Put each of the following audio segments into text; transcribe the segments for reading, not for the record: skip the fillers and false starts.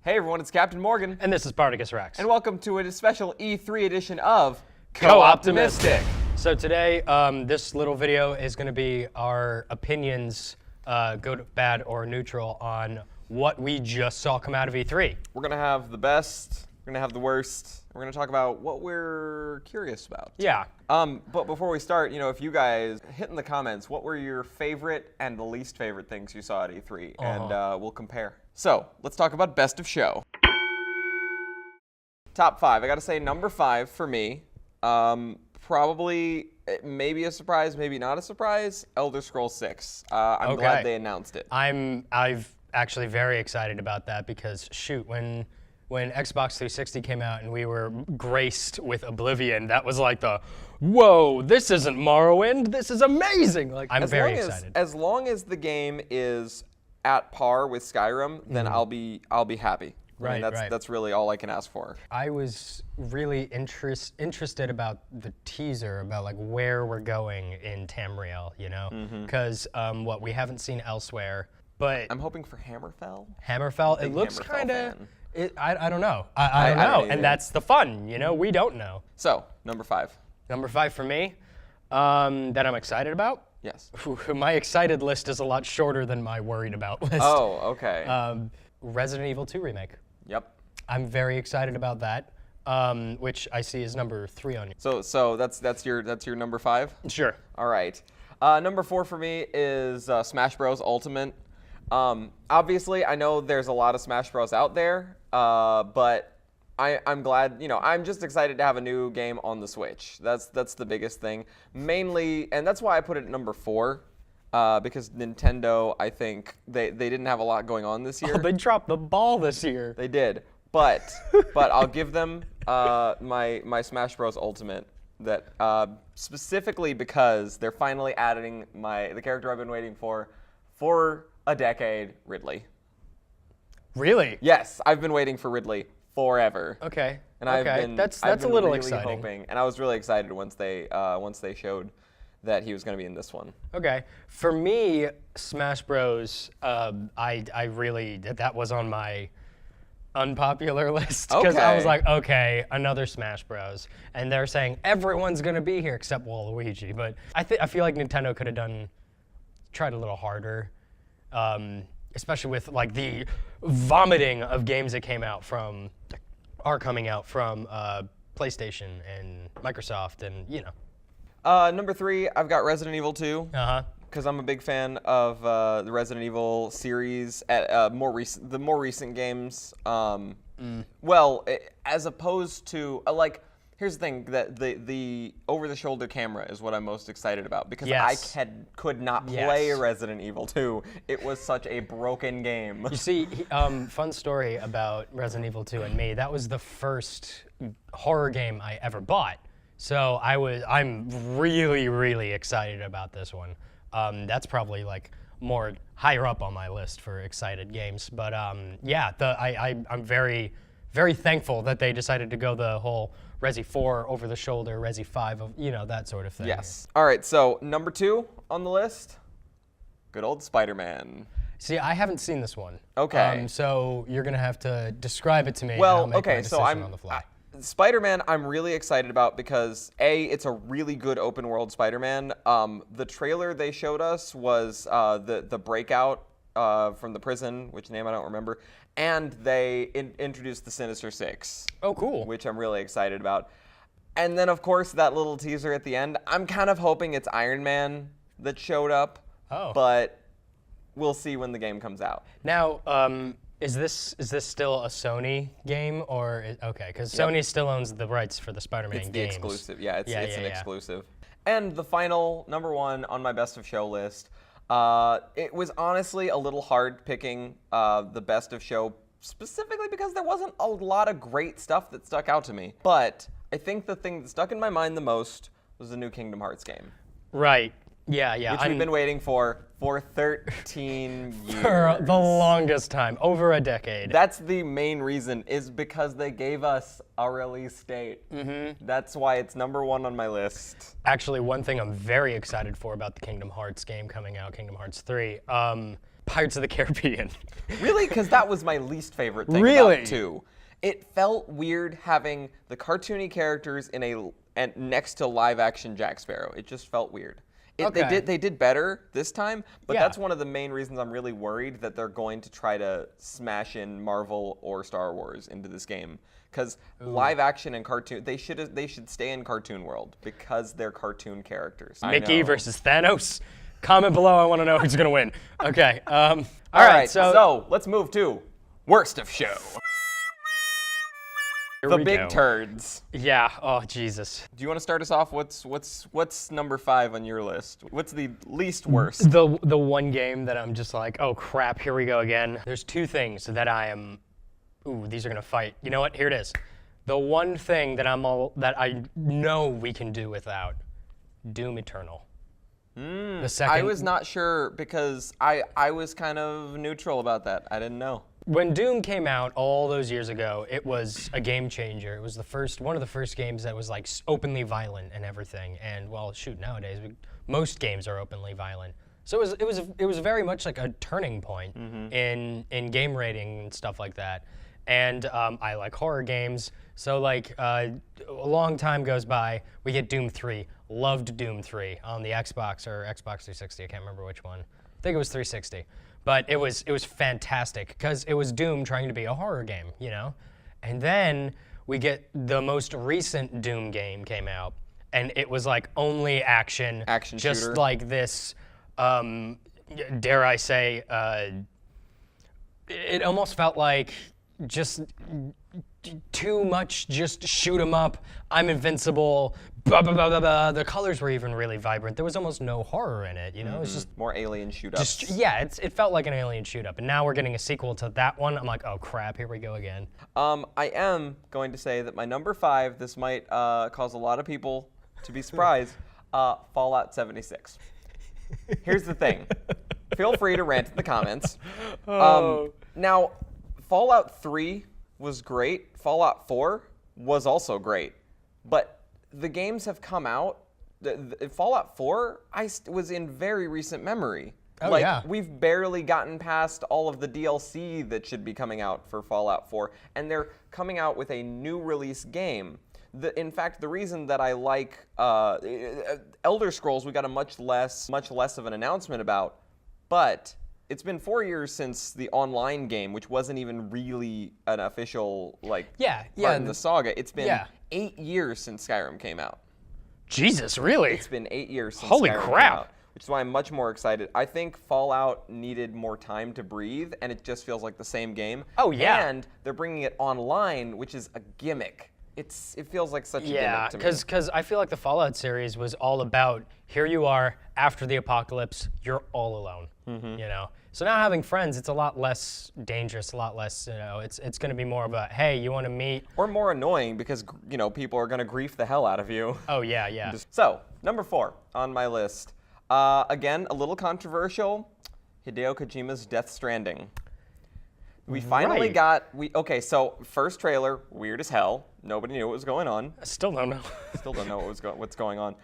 Hey everyone, it's Captain Morgan. And this is Spartacus Rex. And welcome to a special E3 edition of Co-Optimistic. So today, this little video is going to be our opinions, good, bad, or neutral, on what we just saw come out of E3. We're going to have the best, we're going to have the worst, we're going to talk about what we're curious about. Yeah. But before we start, if you guys hit in the comments, what were your favorite and the least favorite things you saw at E3? And we'll compare. So, let's talk about best of show. Top 5. I got to say, number 5 for me, probably maybe a surprise, maybe not a surprise, Elder Scrolls 6. I'm glad they announced it. I've actually very excited about that because, shoot, when Xbox 360 came out and we were graced with Oblivion, that was like the, whoa, this isn't Morrowind, this is amazing. Like, I'm very excited. As long as the game is at par with Skyrim, then I'll be happy. Right, that's really all I can ask for. I was really interested about the teaser, about like where we're going in Tamriel, because we haven't seen elsewhere. But I'm hoping for Hammerfell. Hammerfell, it looks kind of. I don't know. I don't know, and that's the fun. We don't know. So number 5. Number 5 for me, that I'm excited about. Yes. My excited list is a lot shorter than my worried about list. Oh, okay. Resident Evil 2 remake. Yep. I'm very excited about that, which I see is number 3 on you. So that's your number 5? Sure. All right. Number 4 for me is Smash Bros. Ultimate. Obviously, I know there's a lot of Smash Bros. Out there, but I'm glad, I'm just excited to have a new game on the Switch. That's the biggest thing. Mainly, and that's why I put it at number 4. Because Nintendo, I think, they didn't have a lot going on this year. Oh, they dropped the ball this year. They did. But I'll give them my Smash Bros. Ultimate, that specifically because they're finally adding the character I've been waiting for a decade, Ridley. Really? Yes, I've been waiting for Ridley forever. Okay. And I've been that's a little really exciting. Hoping, and I was really excited once they showed that he was going to be in this one. Okay. For me, Smash Bros, that was on my unpopular list. Because I was like, okay, another Smash Bros. And they're saying everyone's going to be here except Waluigi. But I feel like Nintendo could have tried a little harder, especially with like the vomiting of games that are coming out from PlayStation and Microsoft and, Number 3, I've got Resident Evil 2. Because I'm a big fan of the Resident Evil series. The more recent games. Well, as opposed to here's the thing, that the over-the-shoulder camera is what I'm most excited about, because I could not play Resident Evil 2. It was such a broken game. You see, fun story about Resident Evil 2 and me. That was the first horror game I ever bought. So I'm really, really excited about this one. That's probably like more higher up on my list for excited games. But I'm very, very thankful that they decided to go the whole Resi 4 over the shoulder, Resi 5, that sort of thing. Yes. All right, so number 2 on the list, good old Spider-Man. See, I haven't seen this one. Okay. So you're gonna have to describe it to me. Well, and I'll make my decision so on the fly. Spider-Man, I'm really excited about because it's a really good open world Spider-Man. The trailer they showed us was the breakout from the prison, which name I don't remember, and they introduced the Sinister Six. Oh, cool. Which I'm really excited about. And then, of course, that little teaser at the end. I'm kind of hoping it's Iron Man that showed up. Oh. But we'll see when the game comes out. Now, Is this still a Sony game, or okay? Because Sony still owns the rights for the Spider-Man games. It's the exclusive. Yeah, it's an yeah. exclusive. And the final number 1 on my best of show list. It was honestly a little hard picking the best of show, specifically because there wasn't a lot of great stuff that stuck out to me. But I think the thing that stuck in my mind the most was the new Kingdom Hearts game. Right. Yeah. Which we've been waiting for 13 years. For the longest time, over a decade. That's the main reason, is because they gave us a release date. That's why it's number 1 on my list. Actually, one thing I'm very excited for about the Kingdom Hearts game coming out, Kingdom Hearts 3, Pirates of the Caribbean. Really? Because that was my least favorite thing about 2. It felt weird having the cartoony characters and next to live-action Jack Sparrow. It just felt weird. They did better this time, but that's one of the main reasons I'm really worried that they're going to try to smash in Marvel or Star Wars into this game. Because live action and cartoon, they should stay in cartoon world because they're cartoon characters. Mickey versus Thanos. Comment below. I want to know who's gonna win. Okay. All right. So let's move to worst of show. The big go. turds. Yeah. Oh Jesus. Do you want to start us off? What's number 5 on your list? What's the least worst? The one game that I'm just like, oh crap, here we go again. There's 2 things that I am. Ooh, these are gonna fight. You know what? Here it is. The one thing that I know we can do without, Doom Eternal. The second. I was not sure because I was kind of neutral about that. I didn't know. When Doom came out all those years ago, it was a game changer. It was one of the first games that was like openly violent and everything. And well, shoot, nowadays most games are openly violent. So it was very much like a turning point in game rating and stuff like that. And I like horror games, so like a long time goes by, we get Doom 3. Loved Doom 3 on the Xbox or Xbox 360. I can't remember which one. I think it was 360. But it was fantastic because it was Doom trying to be a horror game, you know? And then we get the most recent Doom game came out, and it was like only action just shooter. Like this, dare I say, it almost felt like just too much, just shoot 'em up, I'm invincible, blah, blah, blah, blah, blah. The colors were even really vibrant. There was almost no horror in it, you know? It was just more alien shoot-ups. It felt like an alien shoot-up, and now we're getting a sequel to that one. I'm like, oh crap, here we go again. I am going to say that my number 5, this might cause a lot of people to be surprised, Fallout 76. Here's the thing. Feel free to rant in the comments. Now, Fallout 3 was great. Fallout 4 was also great. But the games have come out. Fallout 4 was in very recent memory. Oh, yeah. We've barely gotten past all of the DLC that should be coming out for Fallout 4, and they're coming out with a new release game. In fact, the reason that I like Elder Scrolls, we got a much less of an announcement about, but it's been 4 years since the online game, which wasn't even really an official part in the saga. It's been 8 years since Skyrim came out. Jesus, really? It's been 8 years since Holy Skyrim crap. came out, which is why I'm much more excited. I think Fallout needed more time to breathe, and it just feels like the same game. Oh, yeah. And they're bringing it online, which is a gimmick. It feels like such a gimmick to me. Because I feel like the Fallout series was all about, here you are, after the apocalypse, you're all alone, you know? So now having friends, it's a lot less dangerous, a lot less, you know, it's going to be more about, hey, you want to meet? Or more annoying because, you know, people are going to grief the hell out of you. Oh, yeah, yeah. So, number 4 on my list. Again, a little controversial, Hideo Kojima's Death Stranding. We finally okay, so first trailer, weird as hell. Nobody knew what was going on. I still don't know. Still don't know what's going on.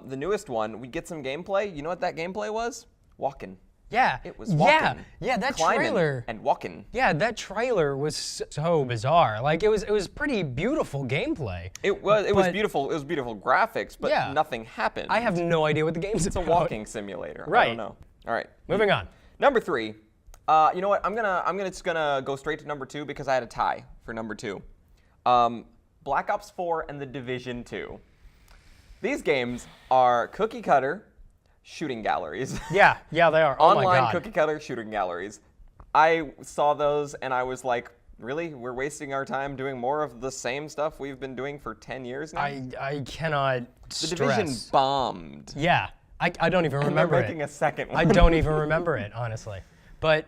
The newest one, we get some gameplay. You know what that gameplay was? Walking. Yeah. It was walking. Yeah, that climbing trailer. And walking. Yeah, that trailer was so bizarre. Like it was pretty beautiful gameplay. It was beautiful. It was beautiful graphics, but nothing happened. I have no idea what the game's about. It's a walking simulator. Right. I don't know. All right. Moving on. Number 3. You know what? I'm just gonna go straight to number 2 because I had a tie for number 2. Black Ops 4 and The Division 2. These games are cookie cutter shooting galleries. Yeah, they are. Oh my God. Online cookie cutter shooting galleries. I saw those and I was like, really? We're wasting our time doing more of the same stuff we've been doing for 10 years now? I cannot stress. The Division bombed. Yeah, I don't even remember it. They're making a second one. I don't even remember it, honestly. But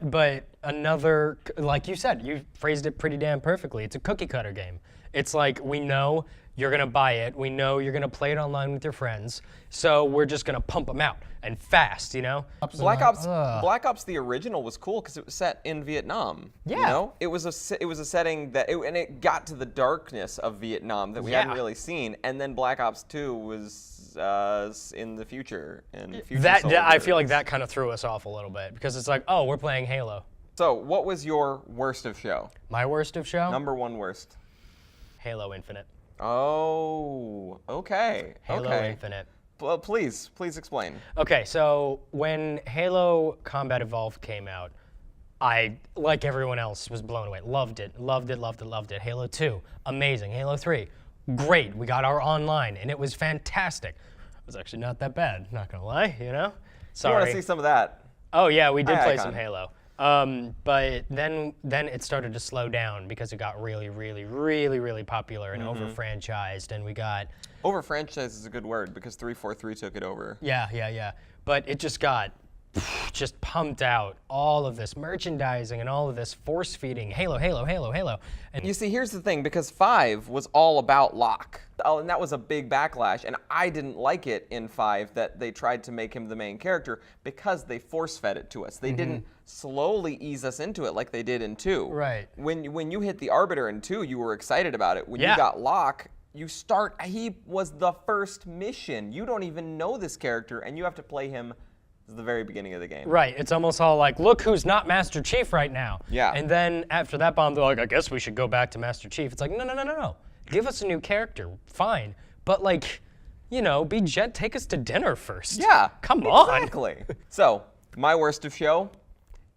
another, like you said, you phrased it pretty damn perfectly. It's a cookie cutter game. It's like, we know you're gonna buy it. We know you're gonna play it online with your friends. So we're just gonna pump them out and fast, you know? Black Ops the original was cool because it was set in Vietnam. Yeah. You know? It was a setting that, and it got to the darkness of Vietnam that we hadn't really seen. And then Black Ops 2 was in the future. I feel like that kind of threw us off a little bit because it's like, oh, we're playing Halo. So, what was your worst of show? My worst of show? Number one worst. Halo Infinite. Oh, okay. Halo Infinite. Well, please explain. Okay, so when Halo Combat Evolved came out, I, like everyone else, was blown away. Loved it. Halo 2, amazing. Halo 3, great. We got our online, and it was fantastic. It was actually not that bad, not gonna lie, you know? Sorry. You want to see some of that? Oh yeah, we did play some Halo. But then it started to slow down because it got really popular and over-franchised, and we got... Over-franchised is a good word because 343 took it over. Yeah. But it just got pumped out, all of this merchandising and all of this force-feeding, Halo. And you see, here's the thing, because 5 was all about Locke. Oh, and that was a big backlash, and I didn't like it in 5 that they tried to make him the main character because they force-fed it to us. They didn't slowly ease us into it like they did in 2. Right. When you hit the Arbiter in 2, you were excited about it. When you got Locke, he was the first mission. You don't even know this character, and you have to play him at the very beginning of the game. Right. It's almost all like, look who's not Master Chief right now. Yeah. And then after that bomb, they're like, I guess we should go back to Master Chief. It's like, no. Give us a new character, fine. But like, take us to dinner first. Yeah. Come on. Exactly. So, my worst of show,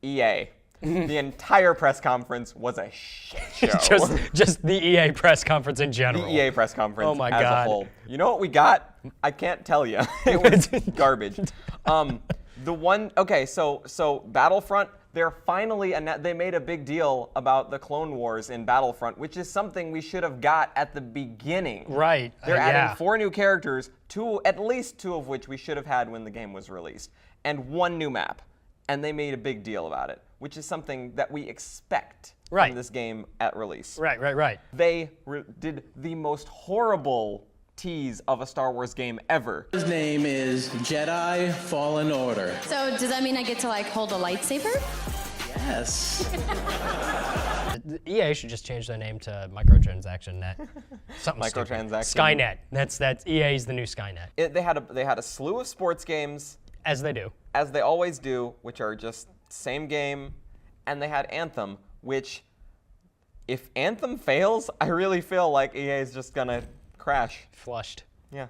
EA. The entire press conference was a shit show. just the EA press conference in general. The EA press conference as a whole. You know what we got? I can't tell you. It was garbage. So Battlefront, they made a big deal about the Clone Wars in Battlefront, which is something we should have got at the beginning. Right. They're adding 4 new characters, at least 2 of which we should have had when the game was released, and 1 new map. And they made a big deal about it, which is something that we expect from this game at release. Right. They did the most horrible tease of a Star Wars game ever. His name is Jedi Fallen Order. So does that mean I get to hold a lightsaber? Yes. EA should just change their name to Microtransaction Net. Something Microtransaction. Stupid. Skynet. That's EA's the new Skynet. They had a slew of sports games. As they do. As they always do, which are just same game, and they had Anthem, which, if Anthem fails, I really feel like EA is just gonna crash. Flushed. Yeah.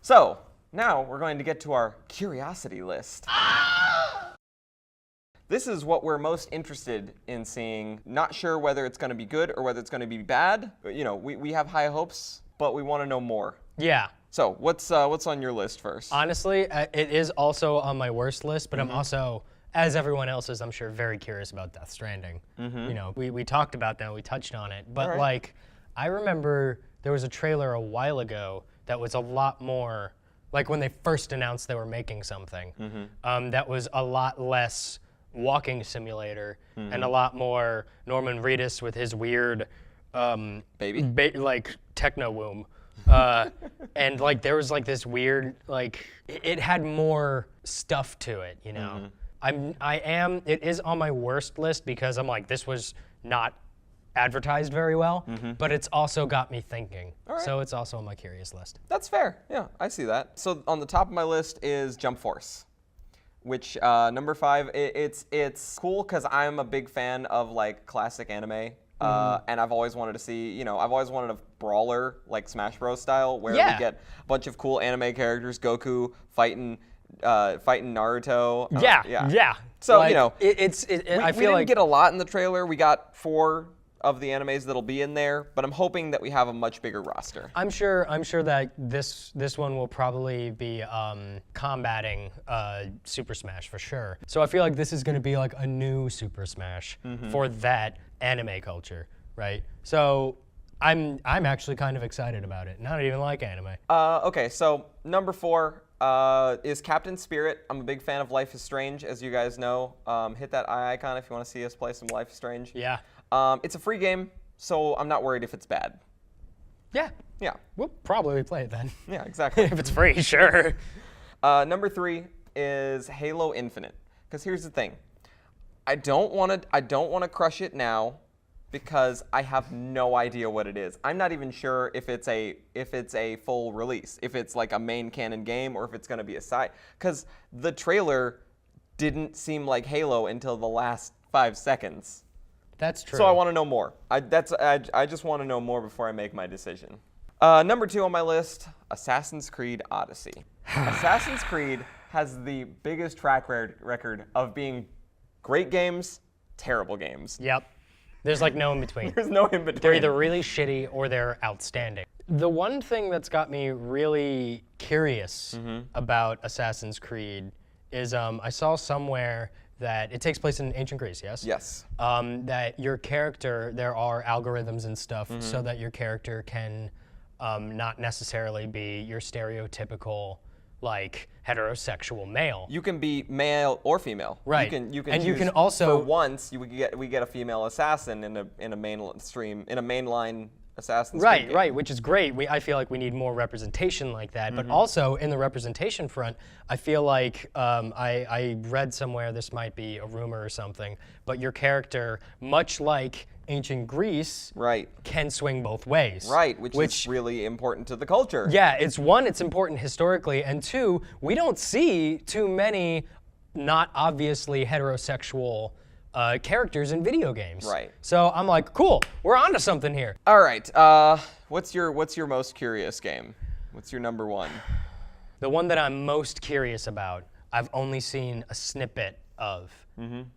So, now we're going to get to our curiosity list. This is what we're most interested in seeing. Not sure whether it's gonna be good or whether it's gonna be bad. But, we have high hopes, but we want to know more. Yeah. So, what's on your list first? Honestly, it is also on my worst list, but I'm also, as everyone else is, I'm sure, very curious about Death Stranding. We talked about that, we touched on it, but I remember there was a trailer a while ago that was a lot more, like when they first announced they were making something, that was a lot less walking simulator and a lot more Norman Reedus with his weird techno womb. And there was this weird, it had more stuff to it, It is on my worst list because I'm like, this was not advertised very well, but it's also got me thinking. So it's also on my curious list. That's fair. Yeah, I see that. So on the top of my list is Jump Force, which number 5, it's cool because I'm a big fan of classic anime. And I've always wanted to see, I've always wanted a brawler like Smash Bros. Style where we get a bunch of cool anime characters, Goku fighting Naruto. Yeah. So, I feel we didn't get a lot in the trailer. We got 4 of the animes that'll be in there, but I'm hoping that we have a much bigger roster. I'm sure that this one will probably be combating Super Smash for sure. So I feel like this is going to be a new Super Smash for that anime culture, right? So I'm actually kind of excited about it. And I don't even like anime. Okay, so number 4 is Captain Spirit. I'm a big fan of Life is Strange, as you guys know. Hit that eye icon if you want to see us play some Life is Strange. Yeah. It's a free game, so I'm not worried if it's bad. Yeah. We'll probably play it then. Yeah, exactly. If it's free, sure. Number 3 is Halo Infinite. Because here's the thing. I don't want to crush it now because I have no idea what it is. I'm not even sure if it's a full release, if it's like a main canon game or if it's going to be a side. Because the trailer didn't seem like Halo until the last 5 seconds. That's true. So I want to know more. I just want to know more before I make my decision. Number 2 on my list, Assassin's Creed Odyssey. Assassin's Creed has the biggest track record of being great games, terrible games. Yep. There's like no in between. There's no in between. They're either really shitty or they're outstanding. The one thing that's got me really curious about Assassin's Creed is I saw somewhere that it takes place in ancient Greece, yes? Yes. That your character, there are algorithms and stuff so that your character can not necessarily be your stereotypical like heterosexual male. You can be male or female. Right. You can and choose, you can also for once we get a female assassin in a mainline Assassin's Creed game. Right, which is great. I feel like we need more representation like that. But also in the representation front, I feel like I read somewhere, this might be a rumor or something, but your character, much like ancient Greece, can swing both ways. Right, which is really important to the culture. Yeah, it's important historically, and 2, we don't see too many not obviously heterosexual characters in video games. Right. So I'm like, cool, we're onto something here. All right. What's your most curious game? What's your number 1? The one that I'm most curious about, I've only seen a snippet of.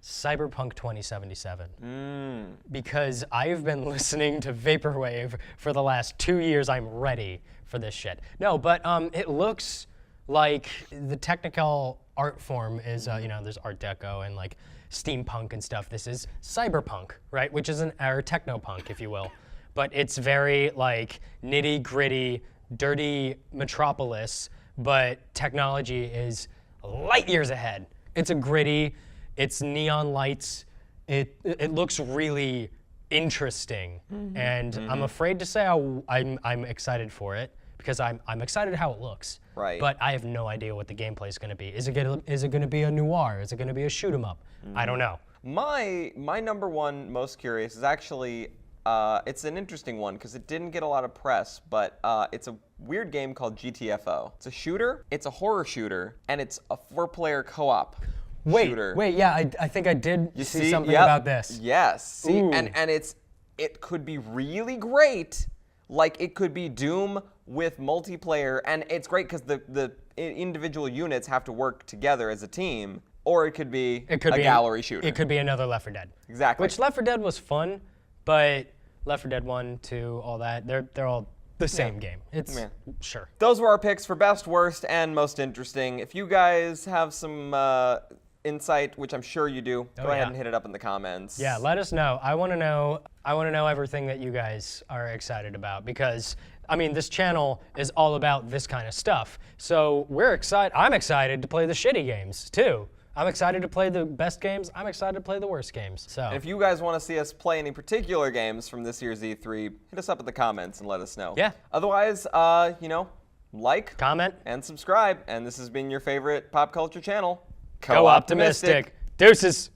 Cyberpunk 2077. Because I've been listening to Vaporwave for the last 2 years. I'm ready for this shit. No, but it looks like the technical art form is, there's Art Deco and like steampunk and stuff. This is cyberpunk, right? Which is or technopunk, if you will. But it's very like nitty gritty, dirty metropolis, but technology is light years ahead. It's a gritty, it's neon lights. It looks really interesting, and I'm afraid to say I'm excited for it because I'm excited how it looks. Right. But I have no idea what the gameplay is going to be. Is it going to be a noir? Is it going to be a shoot 'em up? I don't know. My number 1 most curious is actually it's an interesting one because it didn't get a lot of press, but it's a weird game called GTFO. It's a shooter, it's a horror shooter, and it's a 4-player co-op shooter. Wait, yeah, I think I did see something about this. Yes, see, Ooh. and it could be really great. Like it could be Doom with multiplayer, and it's great because the individual units have to work together as a team. Or it could be a gallery shooter. It could be another Left 4 Dead. Exactly. Which Left 4 Dead was fun, but Left 4 Dead 1, 2, all that, they're all the same game. It's sure. Those were our picks for best, worst, and most interesting. If you guys have some insight, which I'm sure you do, go ahead and hit it up in the comments. Yeah, let us know. I want to know everything that you guys are excited about because I mean, this channel is all about this kind of stuff. So we're excited. I'm excited to play the shitty games too. I'm excited to play the best games. I'm excited to play the worst games. So and if you guys want to see us play any particular games from this year's E3, hit us up in the comments and let us know. Yeah. Otherwise, like, comment, and subscribe. And this has been your favorite pop culture channel. Go optimistic. Deuces.